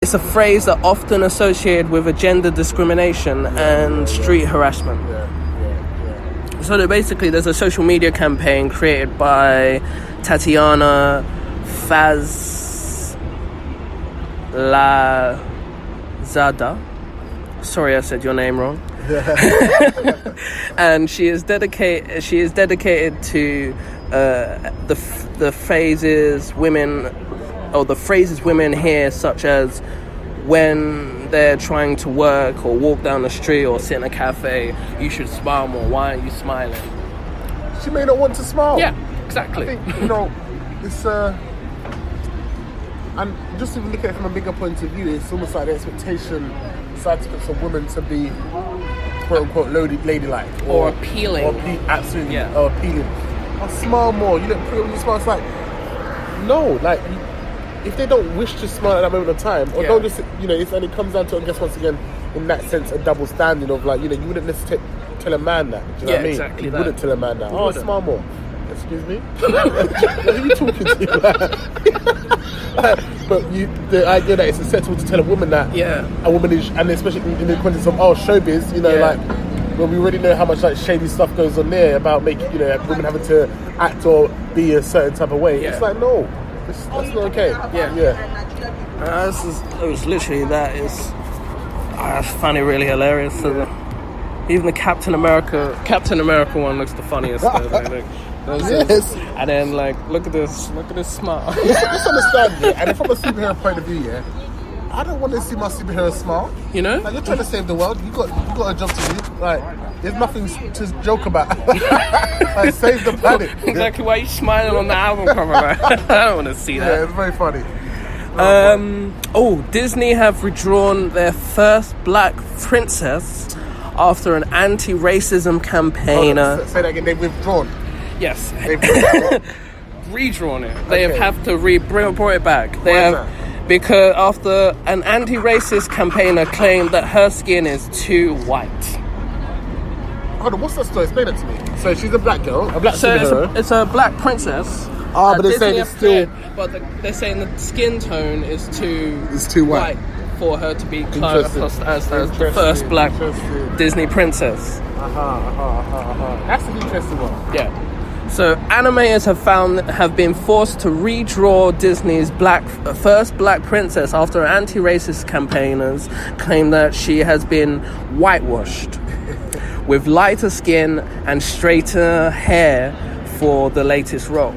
it's a phrase that often associated with a gender discrimination and street harassment. So basically, there's a social media campaign created by Tatiana Fazlazada. Sorry, I said your name wrong. And she is dedicated to the phrases women hear, such as when they're trying to work or walk down the street or sit in a cafe, you should smile more. Why aren't you smiling? She may not want to smile. Yeah, exactly. I think, it's and just even looking at it from a bigger point of view, it's almost like the expectation of women to be quote unquote ladylike or appealing, absolutely, or appealing. Or smile more. You look pretty when you smile. It's like no, like. If they don't wish to smile at that moment of time, or don't just, and it comes down to, I guess, once again, in that sense, a double standing of like, you wouldn't necessarily tell a man that. Do you know what I mean? Exactly. You wouldn't tell a man that. Oh, smile more. Excuse me? What are you talking to? But the idea that it's acceptable to tell a woman that a woman is, and especially in the context of showbiz, like, well, we already know how much like shady stuff goes on there about making, women having to act or be a certain type of way. It's like, no. That's not okay. I find it really hilarious. So even the Captain America one looks the funniest. Yes. And then look at this smile. Just understand it. And from a superhero point of view, I don't want to see my superhero smile. Like, you're trying to save the world. You got a job to do. Like, there's nothing to joke about. Like, save the planet. Exactly. Why are you smiling on the album cover? I don't want to see that. Yeah, it's very funny. Disney have redrawn their first black princess after an anti-racism campaign. Say that again. They've withdrawn. Yes. They've withdrawn. Redrawn it. They have to brought it back. Why is that? Because after an anti-racist campaigner claimed that her skin is too white. Hold on, what's that story? Explain it to me. So she's a black girl, a black superhero. It's a black princess. But they're saying it's still... they're saying the skin tone is too white for her to be classed as the first black Disney princess. That's an interesting one. Yeah. So animators have been forced to redraw Disney's first black princess after anti-racist campaigners claim that she has been whitewashed with lighter skin and straighter hair for the latest role.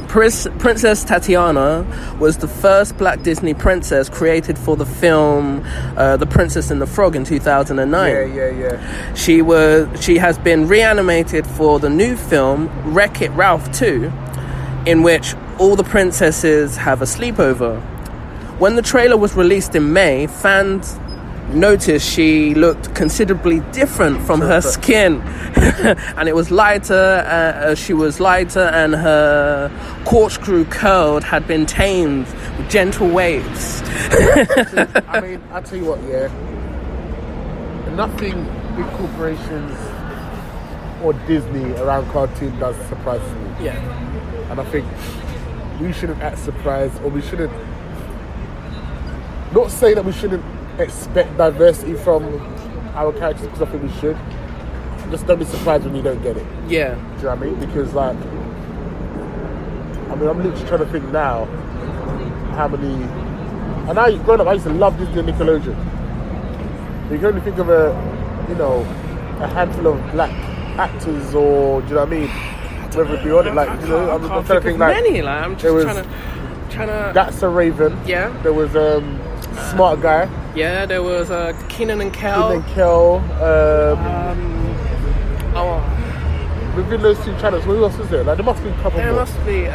Princess Tatiana was the first black Disney princess created for the film The Princess and the Frog in 2009. Yeah. She has been reanimated for the new film Wreck-It Ralph 2, in which all the princesses have a sleepover. When the trailer was released in May, fans noticed she looked considerably different from her skin, and it was lighter. She was lighter, and her corkscrew curl had been tamed with gentle waves. I mean, I tell you what, nothing big corporations or Disney around cartoon does surprise me. And I think we shouldn't act surprised, or we shouldn't. Not saying that we shouldn't expect diversity from our characters, because I think we should. Just don't be surprised when you don't get it. Yeah. Do you know what I mean? Because I'm literally trying to think now how many. And growing up, I used to love Disney and Nickelodeon. You can only think of a handful of black actors, or do you know what I mean? Whether it be on it, I'm trying to think many. I'm just trying to. That's a Raven. Yeah. There was Smart Guy. Yeah, there was Kenan and Kel. Within those two channels, who else was there? There must be a couple more. There must be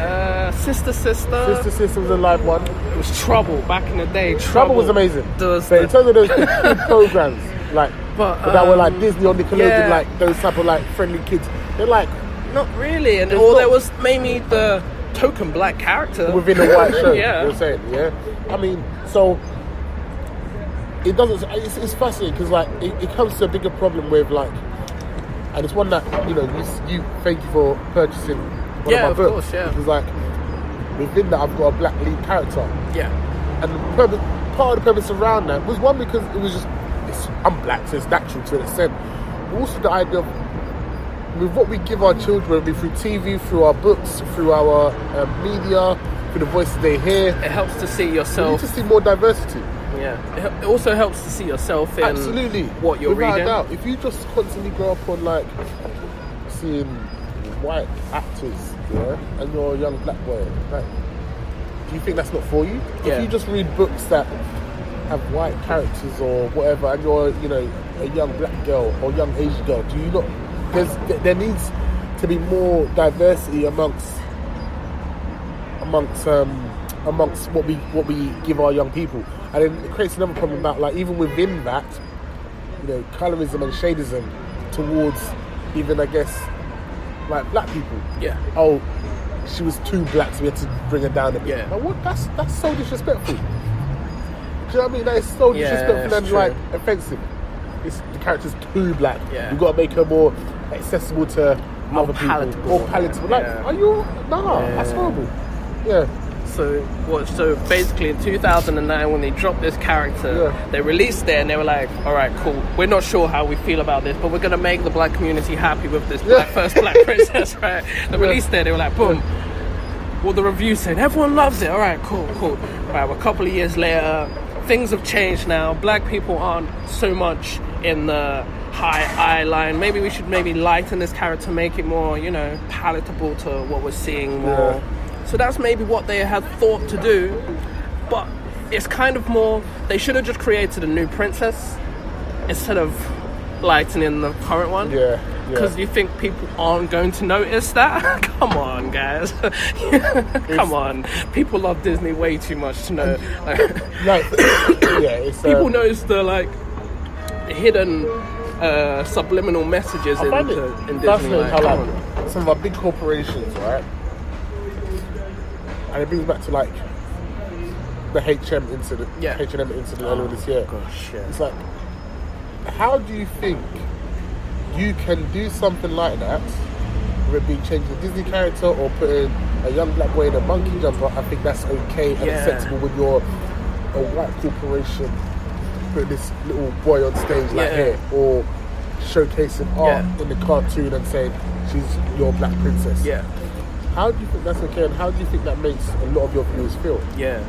Sister. Sister was a live one. It was Trouble back in the day. Trouble was amazing. But in terms of those kid programs, that were like Disney or Nickelodeon, like those type of friendly kids, they're like not really. And there was mainly the token black character within a white show. Yeah, you're saying, I mean, so. It doesn't. It's fascinating because it comes to a bigger problem with and it's one that you thank you for purchasing one of my books. Course, yeah. Because within that I've got a black lead character. Yeah. And part of the premise around that was one because it was just I'm black, so it's natural to an extent. But also the idea of with what we give our children, whether it be through TV, through our books, through our media, through the voices they hear. It helps to see yourself. You need to see more diversity. Yeah, it also helps to see yourself in absolutely what you're without reading. a doubt. If you just constantly grow up on like seeing white actors, and you're a young black boy, like, do you think that's not for you? Yeah. If you just read books that have white characters or whatever, and you're, a young black girl or young Asian girl, do you not? There needs to be more diversity amongst what we give our young people, and then it creates another problem about like even within that, colorism and shadism towards even I guess like black people. Yeah. Oh, she was too black, so we had to bring her down a bit. Yeah. Now what? That's so disrespectful. Do you know what I mean? That is so disrespectful and true. like offensive. The character's too black. Yeah. You've got to make her more accessible to other palatable. people. More palatable. Like, are you? Nah, that's horrible. Yeah. So basically in 2009 when they dropped this character, they released it and they were like, all right, cool, we're not sure how we feel about this, but we're going to make the black community happy with this first black princess, right? They released it, they were like, boom. Well, the review said, everyone loves it. All right, cool. Right, well, a couple of years later, things have changed now. Black people aren't so much in the high eye line. Maybe we should lighten this character, make it more, palatable to what we're seeing more. Yeah. So that's maybe what they had thought to do, but it's kind of more, they should have just created a new princess instead of lightening the current one. Yeah. Because you think people aren't going to notice that? Come on, guys. Come on. People love Disney way too much to know. People notice the hidden subliminal messages in Disney. Fascinating how some of our big corporations, right? And it brings back to the H&M incident. H&M incident earlier this year. Gosh, yeah. It's like, how do you think you can do something like that, whether it be changing the Disney character or putting a young black boy in a monkey jumper? I think that's okay and acceptable when you're a white corporation putting this little boy on stage here, or showcasing art in the cartoon and saying she's your black princess. Yeah. How do you think that's okay, and how do you think that makes a lot of your viewers feel? Yeah.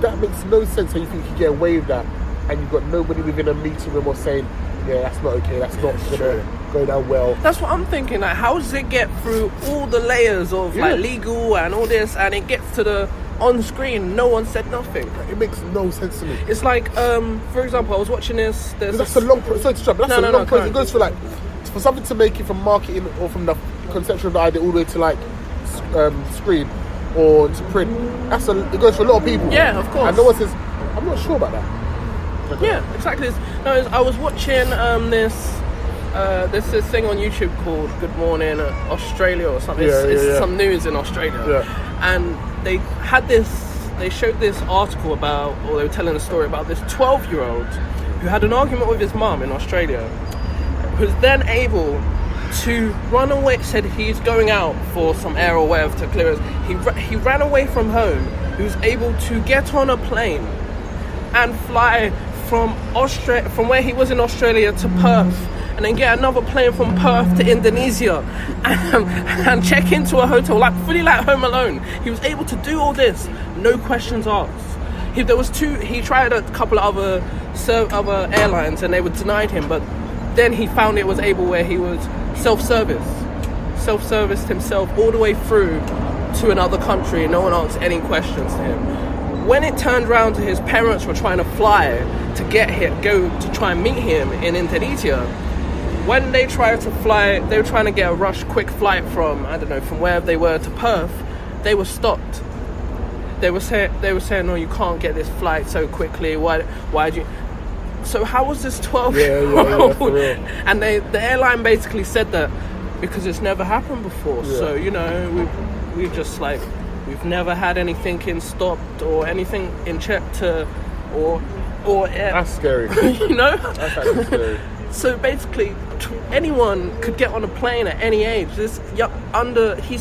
That makes no sense how you think you can get away with that, and you've got nobody within a meeting room or saying, yeah, that's not okay, that's not going to go down well. That's what I'm thinking, how does it get through all the layers of legal and all this, and it gets to the on screen, no one said nothing. It makes no sense to me. It's like, for example, I was watching this. That's a long process. That's a long process. It goes for something to make it from marketing or from the conception of the idea all the way to screen or to print. It goes for a lot of people. Yeah, of course. And no one says, I'm not sure about that. Yeah, exactly. I was watching this thing on YouTube called Good Morning Australia or something. It's some news in Australia. And they showed this article about, or they were telling a story about this 12-year-old who had an argument with his mum in Australia, who's then able to run away. Said he's going out for some air or whatever to clear us. He ran away from home. He was able to get on a plane and fly from where he was in Australia to Perth, and then get another plane from Perth to Indonesia, and check into a hotel fully like Home Alone. He was able to do all this, no questions asked. He tried a couple of other airlines and they were denied him, but then he found it was able where he was self-serviced himself all the way through to another country and no one asked any questions to him. When it turned around to his parents were trying to fly to get him, go to try and meet him in Indonesia, when they tried to fly, they were trying to get a quick flight from wherever they were to Perth, they were stopped. They were saying, no, you can't get this flight so quickly. Why'd you? So how was this 12-year-old? Yeah, and the airline basically said that because it's never happened before. Yeah. So, we've just we've never had anything stopped or anything in check or that's scary. That's actually scary. So basically, anyone could get on a plane at any age. He's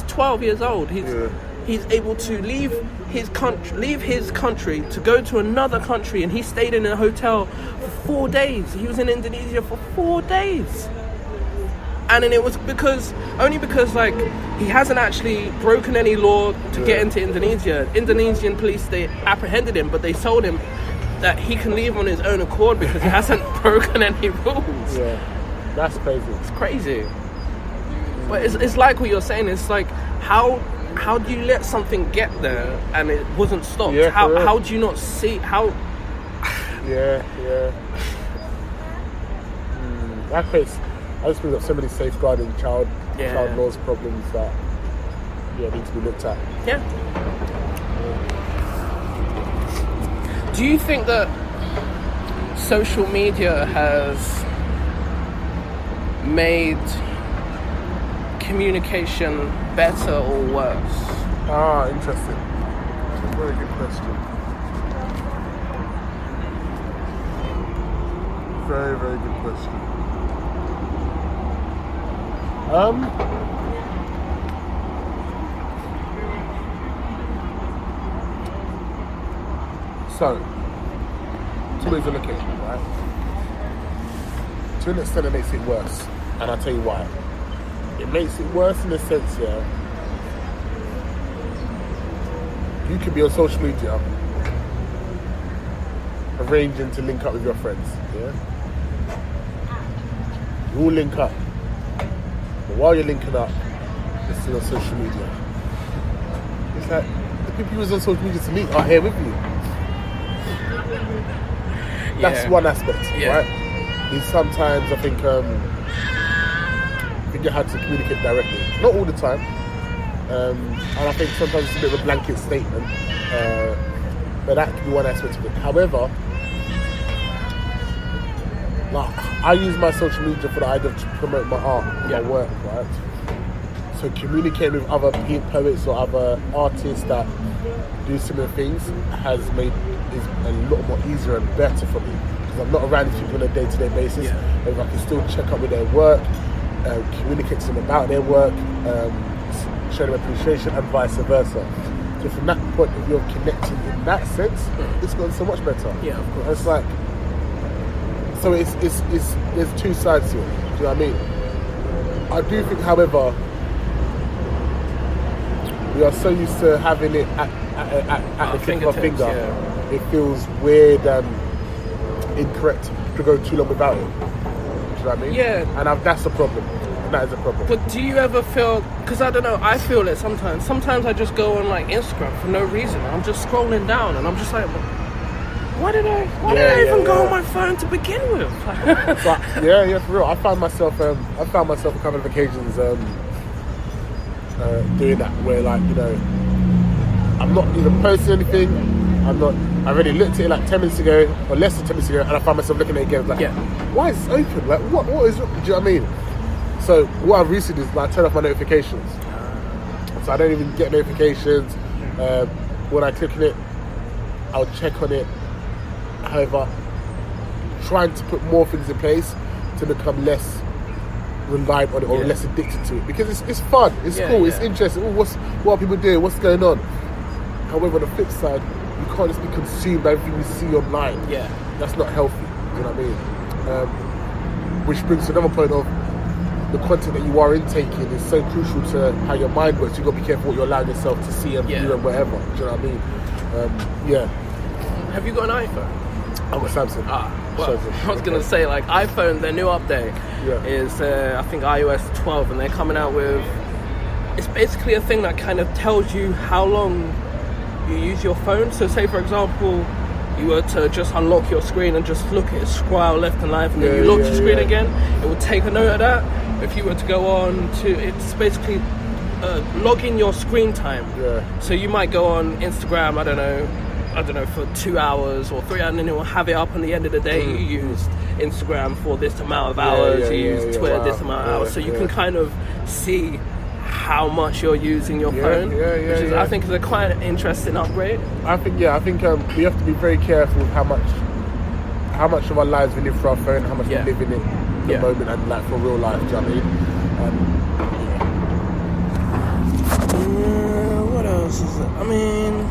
12 years old. He's able to leave his country to go to another country, and he stayed in a hotel for 4 days. He was in Indonesia for 4 days. And then it was only because like he hasn't actually broken any law to get into Indonesia. Indonesian police, they apprehended him, but they told him that he can leave on his own accord because he hasn't broken any rules. Yeah, that's crazy. It's crazy. But it's like what you're saying. It's like how do you let something get there and it wasn't stopped? Yeah, how do you not see how? Yeah. That creates. I just think that so many safeguarding child laws problems that need to be looked at. Yeah. Do you think that social media has made communication better or worse? Interesting. Very good question. Very, very good question. So, two ways of looking at it, right? To an extent, it makes it worse, and I'll tell you why. It makes it worse in the sense, you could be on social media arranging to link up with your friends, You all link up. But while you're linking up, you're still on social media. It's like the people you was on social media to meet are here with you. That's one aspect, right? And sometimes I think you had to communicate directly. Not all the time. And I think sometimes it's a bit of a blanket statement. But that can be one aspect of it. However, I use my social media for the idea to promote my art, my work, right? So communicating with other poets or other artists that do similar things is a lot more easier and better for me because I'm not around these people on a day-to-day basis. And I can still check up with their work, communicate to them about their work, show them appreciation, and vice versa. So from that point of view of connecting in that sense, it's gone so much better. Yeah, of course. It's like. So it's there's two sides to it. Do you know what I mean? I do think, however, we are so used to having it at the tip of our finger. It feels weird and incorrect to go too long without it. Do you know what I mean? Yeah. And that's a problem. And that is a problem. But do you ever feel? Because I don't know. I feel it sometimes. Sometimes I just go on like Instagram for no reason. I'm just scrolling down and I'm just like. Why did I even go on my phone to begin with? But, for real. I found myself a couple of occasions doing that where, like, I'm not even posting anything. I already looked at it like 10 minutes ago or less than 10 minutes ago, and I found myself looking at it again. Like, why is it open? Like, what is? Do you know what I mean? So what I've recently is I turn off my notifications, so I don't even get notifications. When I click on it, I'll check on it. However, trying to put more things in place to become less reliant on it or less addicted to it, because it's fun, it's cool, it's interesting. What are people doing? What's going on? However, on the flip side, you can't just be consumed by everything you see online. That's not healthy. You know what I mean? Which brings to another point of the content that you are intaking is so crucial to how your mind works. You've got to be careful what you're allowing yourself to see and view and whatever. Do you know what I mean? Have you got an iPhone? I'm a Samsung. Well, I was going to say, like, iPhone, their new update is, I think, iOS 12, and they're coming out with... It's basically a thing that kind of tells you how long you use your phone. So, say, for example, you were to just unlock your screen and just look at it, scroll left and right, and then you lock your screen again, it would take a note of that. If you were to go on to... It's basically log in your screen time. So you might go on Instagram, I don't know, for 2 hours or 3 hours, and then it will have it up on the end of the day. You used Instagram for this amount of hours, you used Twitter this amount of hours, so you can kind of see how much you're using your phone, which is, I think, is a quite interesting upgrade. I think we have to be very careful with how much of our lives we live for our phone, how much we live in it in the moment, and like for real life. Do you know what I mean? What else is it? I mean,